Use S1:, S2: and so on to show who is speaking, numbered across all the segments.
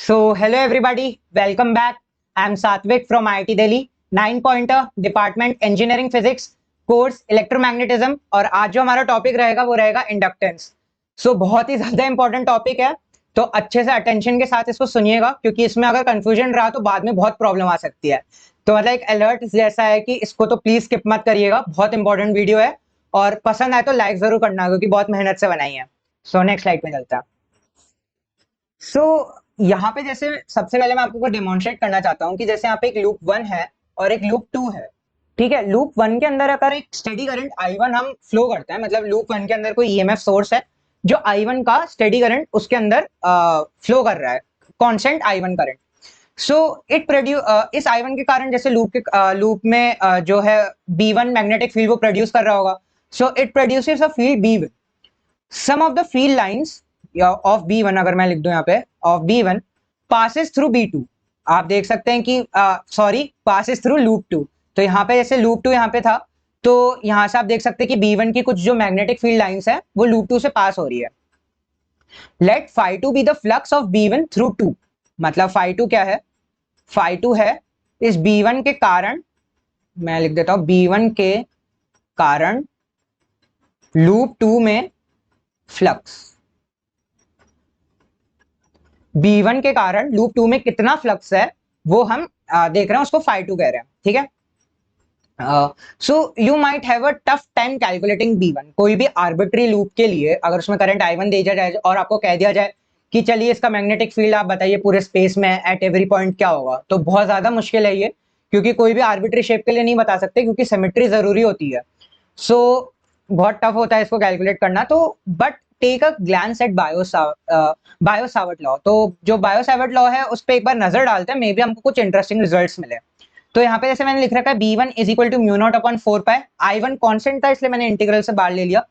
S1: Hello everybody, welcome back. I am Satvik from IIT Delhi, 9 pointer department engineering physics, course electromagnetism. और आज जो हमारा topic रहेगा वो रहेगा इंडक्टेंस। बहुत ही ज्यादा इंपॉर्टेंट टॉपिक है, तो अच्छे से अटेंशन के साथ इसको सुनिएगा, क्योंकि इसमें अगर कंफ्यूजन रहा तो बाद में बहुत प्रॉब्लम आ सकती है। तो मतलब एक अलर्ट जैसा है कि इसको तो प्लीज स्किप मत करिएगा, बहुत इंपॉर्टेंट वीडियो है। और पसंद आए तो लाइक जरूर करना, क्योंकि बहुत मेहनत से बनाई है। नेक्स्ट स्लाइड में चलता है। सो यहाँ पे जैसे सबसे पहले मैं आपको डेमोन्स्ट्रेट करना चाहता हूँ कि जैसे यहाँ पे एक लूप 1 है और एक लूप 2 है। ठीक है, लूप 1 के अंदर अगर एक स्टेडी करंट I1 हम फ्लो करते हैं, मतलब लूप 1 के अंदर कोई ईएमएफ सोर्स है जो I1 का स्टेडी करंट उसके अंदर फ्लो कर रहा है, constant I1 current. So it produce इस I1 के कारण जैसे लूप में जो है B1 मैग्नेटिक फील्ड वो प्रोड्यूस कर रहा होगा। So it produces a field B1। Some of the field lines of B1, अगर मैं लिख दूं यहाँ पे of B1 passes through B2। आप देख सकते हैं कि सॉरी, पासेस थ्रू लूप 2। तो यहाँ पे जैसे लूप 2 यहाँ पे था, तो यहाँ से आप देख सकते हैं कि B1 की कुछ जो मैग्नेटिक फील्ड लाइंस है वो लूप 2 से पास हो रही है। Let phi 2 be the flux of B1 through 2। मतलब फाई 2 क्या है? फाई 2 है इस B1 के कारण, मैं लिख देता हूं B1 के कारण लूप 2 में फ्लक्स। B1 के कारण लूप 2 में कितना फ्लक्स है वो हम देख रहे हैं, उसको फाई 2 कह रहे हैं। ठीक है, so you might have a tough time calculating B1। कोई भी आर्बिट्री लूप के लिए अगर उसमें करंट I1 दे दिया जाए और आपको कह दिया जाए कि चलिए इसका मैग्नेटिक फील्ड आप बताइए पूरे स्पेस में एट एवरी पॉइंट क्या होगा, तो बहुत ज्यादा मुश्किल है ये, क्योंकि कोई भी आर्बिट्री शेप के लिए नहीं बता सकते, क्योंकि सिमेट्री जरूरी होती है। सो बहुत टफ होता है इसको कैलकुलेट करना। तो but take a glance at Biot Savart law. तो जो बायो सावर्ट लॉ है उस पर एक बार नजर डालते हैं, मे बी हमको कुछ इंटरेस्टिंग रिजल्ट्स मिले। तो यहाँ पे जैसे मैंने लिख रखा है B1 is equal to mu naught upon 4 pi. I1 constant था इसलिए मैंने इंटीग्रल से बाहर ले लिया,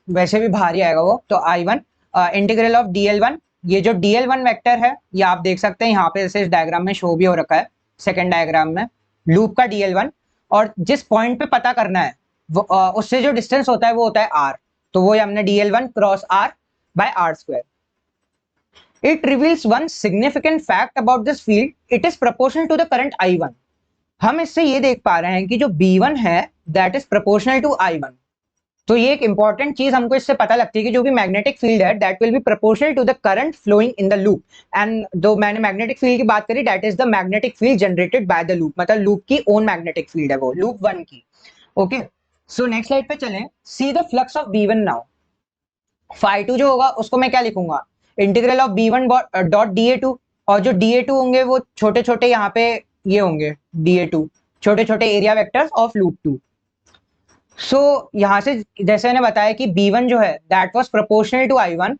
S1: वैसे भी बाहर ही आएगा वो। तो I1 इंटीग्रल ऑफ DL1। ये जो DL1 वेक्टर है ये आप देख सकते हैं यहाँ पे जैसे इस डायग्राम में शो भी हो रखा है, सेकेंड डायग्राम में लूप का DL1। और जिस पॉइंट पे पता करना है वो उससे जो डिस्टेंस होता है वो होता है R। तो वो हमने DL1 cross R by R square. It reveals one significant fact about this field. It is proportional to the current I1. हम इससे ये देख पा रहे हैं कि जो B1 है that is proportional to I1। तो ये एक इंपॉर्टेंट चीज हमको इससे पता लगती है कि जो भी मैग्नेटिक फील्ड है that will be proportional to the current flowing in the loop। And जो मैंने मैग्नेटिक फील्ड की बात करी that is the magnetic field generated by the loop। मतलब लूप की ओन मैग्नेटिक फील्ड है वो, लूप 1 की। ओके, सो नेक्स्ट स्लाइड पे चलें। See the flux of B1 now. Phi 2 जो होगा उसको मैं क्या लिखूंगा? Integral of B1 dot DA2। और जो DA2 होंगे वो छोटे छोटे यहाँ पे ये होंगे DA2, छोटे छोटे area vectors of loop 2। So यहाँ से जैसे मैंने बताया कि B1 जो है that was proportional to I1,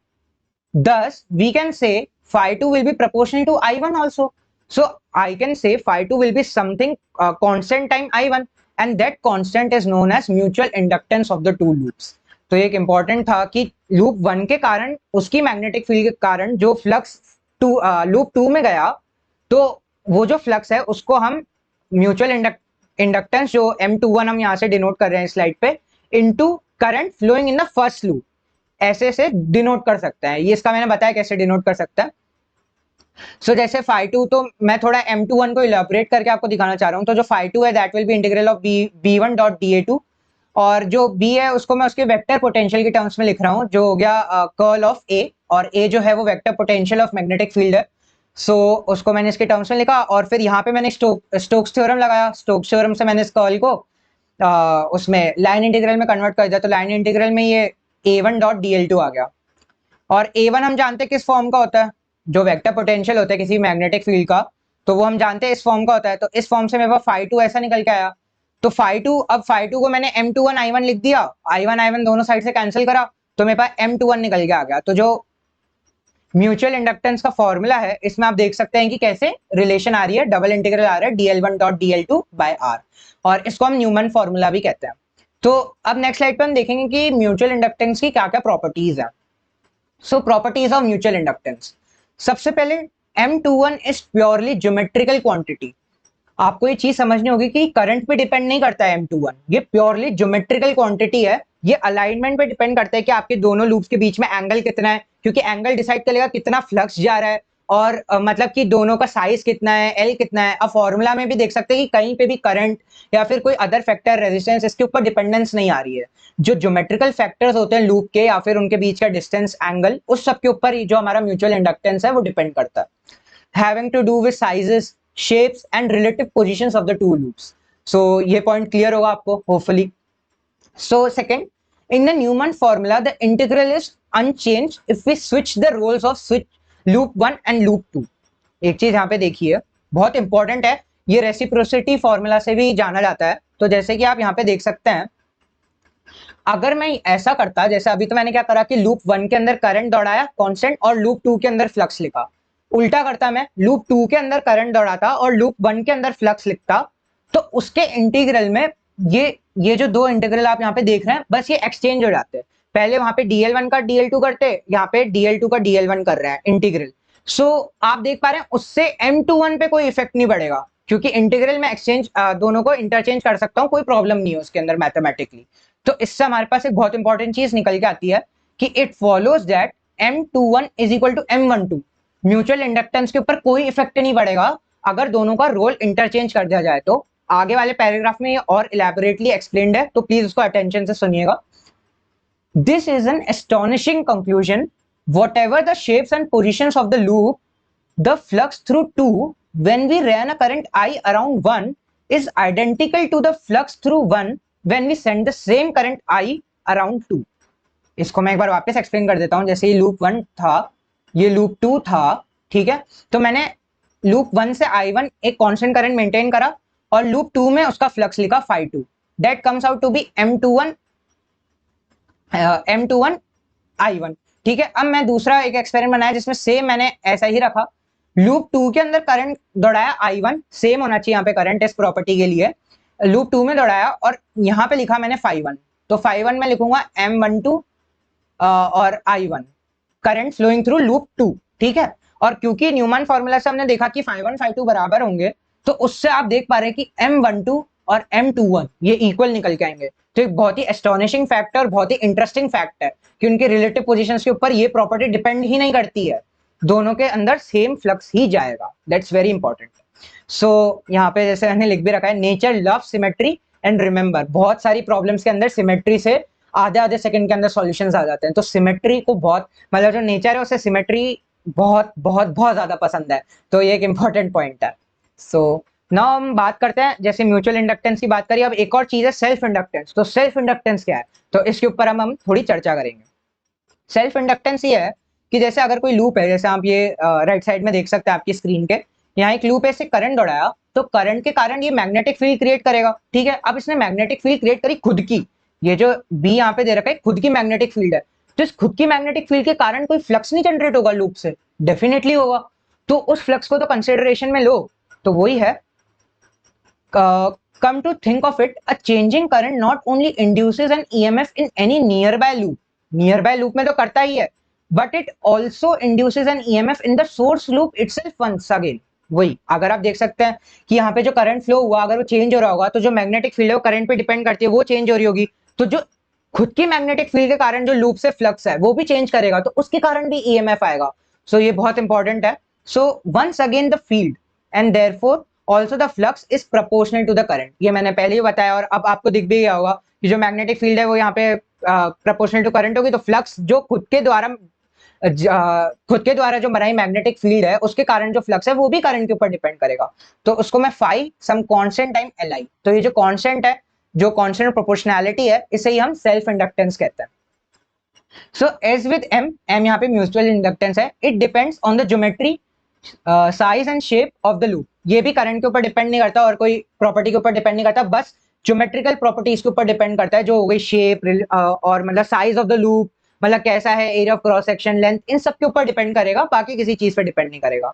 S1: thus we can say phi 2 will be proportional to I1 also। So I can say phi 2 will be something constant time I1, and that constant is known as mutual inductance of the two loops। तो एक important था कि loop 1 के कारण उसकी magnetic field के कारण जो फ्लक्स लूप 2 में गया, तो वो जो फ्लक्स है उसको हम म्यूचुअल इंडक्टेंस जो M21 हम यहाँ से डिनोट कर रहे हैं स्लाइड पे, into current flowing in the first loop, ऐसे से डिनोट कर सकता है। ये इसका मैंने बताया कैसे डिनोट कर सकता है। सो जैसे फाई 2, तो मैं थोड़ा M21 को इलेबोरेट करके आपको दिखाना चाह रहा हूँ। तो जो फाई 2 है that will be integral of B1 dot DA2। और जो B है उसको मैं उसके वेक्टर पोटेंशियल के टर्म्स में लिख रहा हूँ, जो हो गया कर्ल ऑफ A। और A जो है वो vector potential of magnetic field है। सो उसको मैंने इसके टर्म्स में लिखा, और फिर यहाँ पे मैंने स्टोक्स थ्योरम लगाया। स्टोक्स थ्योरम से मैंने इस कर्ल को उसमें लाइन इंटीग्रल में कन्वर्ट कर दिया। तो लाइन इंटीग्रल में ये A1 डॉट DL2 आ गया। और A1 हम जानते हैं किस फॉर्म का होता है, जो वेक्टर पोटेंशियल होता है किसी मैग्नेटिक फील्ड का, तो वो हम जानते हैं इस फॉर्म का होता है। तो इस फॉर्म से मेरे पास फाई 2 ऐसा निकल के आया। तो फाई 2, अब फाई 2 को मैंने M21 I1 लिख दिया, I1 दोनों साइड से कैंसिल करा, तो मेरे पास M21 निकल के आ गया। तो जो म्यूचुअल इंडक्टेंस का फॉर्मूला है इसमें आप देख सकते हैं कि कैसे रिलेशन आ रही है, डबल इंटीग्रल आ रहा है DL1 dot DL2 bye R। और इसको हम न्यूमन फॉर्मूला भी कहते हैं। तो अब नेक्स्ट स्लाइड पे हम देखेंगे कि म्यूचुअल इंडक्टेंस की क्या क्या प्रॉपर्टीज है। सो प्रॉपर्टीज ऑफ म्यूचुअल इंडक्टेंस। सबसे पहले M21 is purely geometrical quantity. आपको ये चीज समझनी होगी कि करंट पे डिपेंड नहीं करता है M21, ये प्योरली ज्योमेट्रिकल क्वांटिटी है। ये अलाइनमेंट पे डिपेंड करता है कि आपके दोनों लूप्स के बीच में एंगल कितना है, क्योंकि एंगल डिसाइड करेगा कितना फ्लक्स जा रहा है और मतलब कि दोनों का साइज कितना है, एल कितना है। अब फॉर्मूला में भी देख सकते हैं कि कहीं पे भी करंट या फिर कोई अदर फैक्टर, रेजिस्टेंस, इसके ऊपर डिपेंडेंस नहीं आ रही है। जो ज्योमेट्रिकल फैक्टर्स होते हैं लूप के या फिर उनके बीच का डिस्टेंस, एंगल, उस सब के ऊपर ही जो हमारा म्यूचुअल इंडक्टेंस है वो डिपेंड करता है, having to do with sizes, shapes and relative positions of the two loops. So ये पॉइंट क्लियर होगा आपको hopefully. So second, in the Newman formula, the integral is unchanged if we switch the roles of switch loop 1 and loop 2. एक चीज यहाँ पे देखिए, बहुत important है, ये रेसिप्रोसिटी फॉर्मूला से भी जाना जाता है। तो जैसे कि आप यहाँ पे देख सकते हैं, अगर मैं ऐसा करता, जैसे अभी तो मैंने क्या करा कि लूप 1 के अंदर करंट दौड़ाया कांस्टेंट और लूप 2 के अंदर फ्लक्स लिखा। उल्टा करता मैं, लूप 2 के अंदर करंट दौड़ाता और लूप 1 के अंदर फ्लक्स लिखता, तो उसके इंटीग्रल में ये जो दो इंटीग्रल आप यहाँ पे देख रहे हैं, बस ये एक्सचेंज हो जाते हैं। पहले वहां पे dl1 का dl2 करते, यहाँ पे dl2 का dl1 कर रहे हैं इंटीग्रल। सो आप देख पा रहे हैं उससे m21 पे कोई इफेक्ट नहीं पड़ेगा, क्योंकि इंटीग्रल में एक्सचेंज दोनों को इंटरचेंज कर सकता हूँ, कोई प्रॉब्लम नहीं है उसके अंदर मैथमेटिकली। तो इससे हमारे पास एक बहुत इंपॉर्टेंट चीज निकल के आती है कि it follows that m21 is equal to m12। Mutual inductance के ऊपर कोई इफेक्ट नहीं पड़ेगा अगर दोनों का रोल इंटरचेंज कर दिया जाए। तो आगे वाले पैराग्राफ में ये और इलैबोरेटली एक्सप्लेन्ड है, तो प्लीज उसको अटेंशन से सुनिएगा। This is an astonishing conclusion, whatever the shapes and positions of the loop, the flux through 2 when we ran a current I around 1 is identical to the flux through 1 when we send the same current I around 2. इसको मैं एक बार वापस explain कर देता हूं। जैसे ये loop 1 था, ये लूप 2 था, ठीक है। तो मैंने लूप 1 से I1 एक कांस्टेंट करंट मेंटेन करा और लूप 2 में उसका फ्लक्स लिखा phi2, that comes out to be m21 I1, ठीक है। अब मैं दूसरा एक एक्सपेरिमेंट बनाया जिसमें सेम मैंने ऐसा ही रखा, लूप 2 के अंदर करंट दौड़ाया I1, सेम होना चाहिए यहाँ पे करंट इस प्रॉपर्टी के लिए। लूप 2 में दौड़ाया और यहाँ पे लिखा मैंने phi1, तो phi1 में लिखूंगा m12 और I1, current flowing through loop 2, ठीक है। और क्योंकि न्यूमैन फॉर्मूला से हमने देखा कि phi1 phi2 बराबर होंगे, तो उससे आप देख पा रहे हैं कि m12 और m21 ये इक्वल निकल के आएंगे। तो एक बहुत ही एस्टोनिशिंग फैक्ट और बहुत ही इंटरेस्टिंग फैक्ट है कि उनके रिलेटिव पोजीशंस के ऊपर ये प्रॉपर्टी डिपेंड ही नहीं करती है, दोनों के अंदर सेम फ्लक्स ही जाएगा। That's very important. सो यहाँ पे जैसे मैंने लिख भी रखा है, nature love symmetry and remember, बहुत सारी प्रॉब्लम्स के अंदर सिमेट्री से आधे आधे सेकंड के अंदर सॉल्यूशंस आ जाते हैं। तो सिमेट्री को बहुत, मतलब जो नेचर है उसे सिमेट्री बहुत बहुत बहुत ज्यादा पसंद है, तो ये एक इंपॉर्टेंट पॉइंट है। सो नाउ हम बात करते हैं, जैसे म्यूचुअल इंडक्टेंस की बात करी, अब एक और चीज है सेल्फ इंडक्टेंस। तो सेल्फ इंडक्टेंस क्या है, तो इसके ऊपर हम थोड़ी चर्चा करेंगे। सेल्फ इंडक्टेंस ये है कि जैसे अगर कोई लूप है, जैसे आप ये राइट साइड में देख सकते हैं आपकी स्क्रीन के, यहाँ एक लूप है, इससे करंट दौड़ाया, तो करंट के कारण ये मैग्नेटिक फील्ड क्रिएट करेगा, ठीक है। अब इसने मैग्नेटिक फील्ड क्रिएट करी खुद की, ये जो बी यहाँ पे दे रखा है खुद की मैग्नेटिक फील्ड है। तो इस खुद की मैग्नेटिक फील्ड के कारण कोई फ्लक्स नहीं जनरेट होगा लूप से, डेफिनेटली होगा। तो उस फ्लक्स को तो कंसिडरेशन में लो। तो वही है, come to think of it, a changing current not only induces an EMF in any nearby loop में तो करता ही है, but it also induces an EMF in the source loop itself once again। वही, अगर आप देख सकते हैं कि यहाँ पे जो करंट फ्लो हुआ, अगर वो चेंज हो रहा होगा, तो जो मैग्नेटिक फील्ड है वो करंट पे डिपेंड करती है, वो चेंज हो रही होगी। तो जो खुद की मैग्नेटिक फील्ड के कारण जो लूप से फ्लक्स है वो भी चेंज करेगा, तो उसके कारण भी EMF आएगा। सो ये बहुत इंपॉर्टेंट है। So once again the field and therefore also the flux is proportional to the current, ये मैंने पहले ही बताया और अब आपको दिख भी गया होगा कि जो मैग्नेटिक फील्ड है वो यहाँ पे प्रोपोर्शनल टू करंट होगी। तो फ्लक्स जो खुद के द्वारा जो बनाई मैग्नेटिक फील्ड है उसके कारण जो फ्लक्स है वो भी करंट के ऊपर डिपेंड करेगा। तो उसको मैं phi some constant time Li, तो ये जो कांस्टेंट है, जो कांस्टेंट प्रोपोर्शनैलिटी है, इसे ही हम सेल्फ इंडक्टेंस कहते हैं। सो एज विद m यहाँ पे म्यूचुअल इंडक्टेंस है, it depends on the geometry, size and shape of the loop. ये भी करंट के ऊपर डिपेंड नहीं करता और कोई प्रॉपर्टी के ऊपर डिपेंड नहीं करता, बस ज्योमेट्रिकल प्रॉपर्टीज के ऊपर डिपेंड करता है, जो हो गई शेप और मतलब साइज ऑफ द लूप, मतलब कैसा है, area of cross section, length, इन सब के ऊपर डिपेंड करेगा, बाकी किसी चीज पे डिपेंड नहीं करेगा।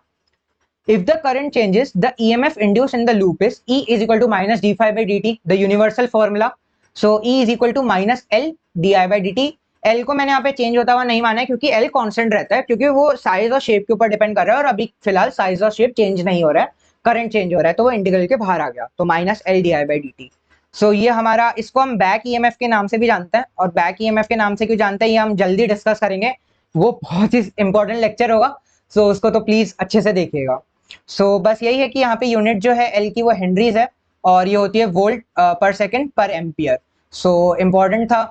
S1: If the current changes, the EMF induced in the loop is E is equal to minus d phi by dt, the universal formula. So E is equal to minus L di by dt. L को मैंने यहाँ पे change होता हुआ नहीं माना है, क्योंकि L कांस्टेंट रहता है, क्योंकि वो साइज और शेप के ऊपर डिपेंड कर रहा है, और अभी फिलहाल साइज और शेप चेंज नहीं हो रहा है, करंट चेंज हो रहा है, तो वो इंटीग्रल के बाहर आ गया, तो minus L di by dt। सो ये हमारा, इसको हम बैक EMF के नाम से भी जानते हैं, और बैक EMF के नाम से क्यों जानते हैं ये हम जल्दी डिस्कस करेंगे, वो बहुत ही इंपॉर्टेंट लेक्चर होगा। सो उसको तो प्लीज अच्छे से देखिएगा। सो बस यही है कि यहाँ पे यूनिट जो है एल की वो हेनरीज है और ये होती है वोल्ट पर सेकंड पर एम्पियर। सो इम्पोर्टेंट था।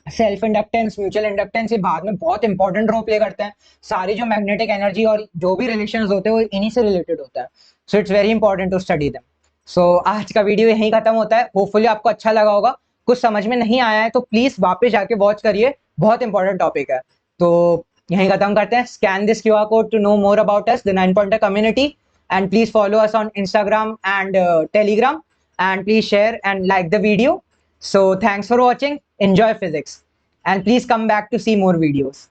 S1: सेल्फ इंडक्टेंस, म्यूचुअल इंडक्टेंस ये बाद में बहुत इंपॉर्टेंट रोल प्ले करते हैं। सारी जो मैग्नेटिक एनर्जी और जो भी रिलेशंस होते हैं वो इन्हीं से रिलेटेड होता है। So it's very important to study them. So आज का वीडियो यहीं खत्म होता है। होपफुली आपको अच्छा लगा होगा। कुछ समझ में नहीं आया है तो प्लीज वापस जाके वॉच करिए, बहुत इंपॉर्टेंट टॉपिक है। तो यहीं खत्म करते हैं। Scan this QR code to know more about us the 9 pointer community and please follow us on Instagram and Telegram and please share and like the video. So thanks for watching. Enjoy physics and please come back to see more videos.